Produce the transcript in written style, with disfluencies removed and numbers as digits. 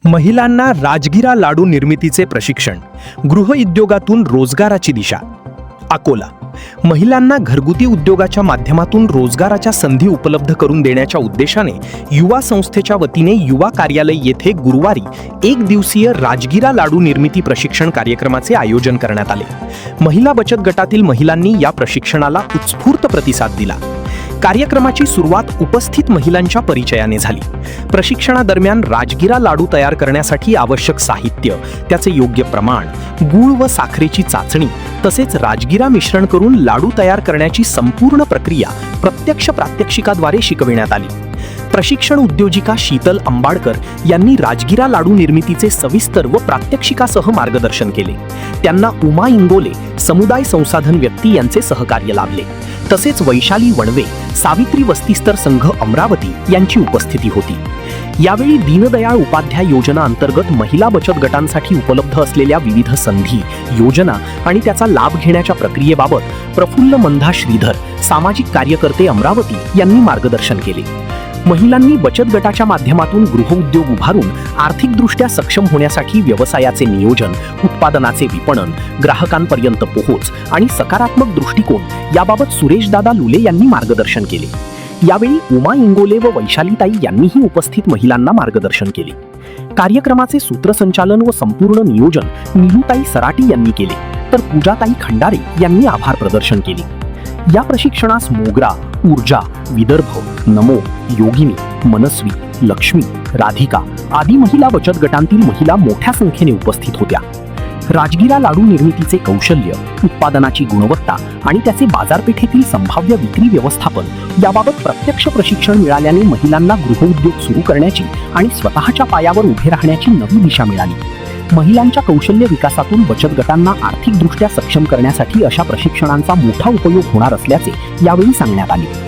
महिलांना राजगिरा लाडू निर्मितीचे प्रशिक्षण, गृहउद्योगातून रोजगाराची दिशा. अकोला. महिलांना घरगुती उद्योगाच्या माध्यमातून रोजगाराच्या संधी उपलब्ध करून देण्याच्या उद्देशाने युवा संस्थेच्या वतीने युवा कार्यालय येथे गुरुवारी 1 दिवसीय राजगिरा लाडू निर्मिती प्रशिक्षण कार्यक्रमाचे आयोजन करण्यात आले. महिला बचत गटातील महिलांनी या प्रशिक्षणाला उत्स्फूर्त प्रतिसाद दिला. कार्यक्रमाची सुरुवात उपस्थित महिलांच्या परिचयाने झाली. प्रशिक्षणादरम्यान राजगिरा लाडू तयार करण्यासाठी आवश्यक साहित्य, त्याचे योग्य प्रमाण, गूळ व साखरेची चाचणी तसेच राजगिरा मिश्रण करून लाडू तयार करण्याची संपूर्ण प्रक्रिया प्रत्यक्ष प्रात्यक्षिकाद्वारे शिकविण्यात आली. प्रशिक्षण उद्योजिका शीतल अंबाडकर यांनी राजगिरा लाडू निर्मितीचे सविस्तर व प्रात्यक्षिकासह मार्गदर्शन केले. त्यांना उमा इंगोले, समुदाय संसाधन व्यक्ती यांचे सहकार्य लाभले. तसेच वैशाली वणवे, सावित्री वस्तीस्तर संघ अमरावती यांची उपस्थिती होती. यावेळी दीनदयाळ उपाध्याय योजना अंतर्गत महिला बचत गटांसाठी उपलब्ध असलेल्या विविध संधी, योजना आणि त्याचा लाभ घेण्याच्या प्रक्रियेबाबत प्रफुल्ल मंधा श्रीधर, सामाजिक कार्यकर्ते अमरावती यांनी मार्गदर्शन केले. महिलांनी बचत गटाच्या माध्यमातून गृहउद्योग उभारून आर्थिकदृष्ट्या सक्षम होण्यासाठी व्यवसायाचे नियोजन, उत्पादनाचे विपणन, ग्राहकांपर्यंत पोहोच आणि सकारात्मक दृष्टिकोन याबाबत सुरेशदादा लुले यांनी मार्गदर्शन केले. यावेळी उमा इंगोले व वैशालीताई यांनीही उपस्थित महिलांना मार्गदर्शन केले. कार्यक्रमाचे सूत्रसंचालन व संपूर्ण नियोजन नीलूताई सराटी यांनी केले, तर पूजाताई खंडारे यांनी आभार प्रदर्शन केले. या प्रशिक्षणास मोगरा, ऊर्जा, विदर्भ, नमो, योगिनी, मनस्वी, लक्ष्मी, राधिका आदी महिला बचत गटांतील महिला मोठ्या संख्येने उपस्थित होत्या. राजगिरा लाडू निर्मितीचे कौशल्य, उत्पादनाची गुणवत्ता आणि त्याचे बाजारपेठेतील संभाव्य विक्री व्यवस्थापन याबाबत प्रत्यक्ष प्रशिक्षण मिळाल्याने महिलांना गृहउद्योग सुरू करण्याची आणि स्वतःच्या पायावर उभे राहण्याची नवी दिशा मिळाली. महिलांच्या कौशल्य विकासातून बचत गटांना आर्थिकदृष्ट्या सक्षम करण्यासाठी अशा प्रशिक्षणांचा मोठा उपयोग होणार असल्याचे यावेळी सांगण्यात आले.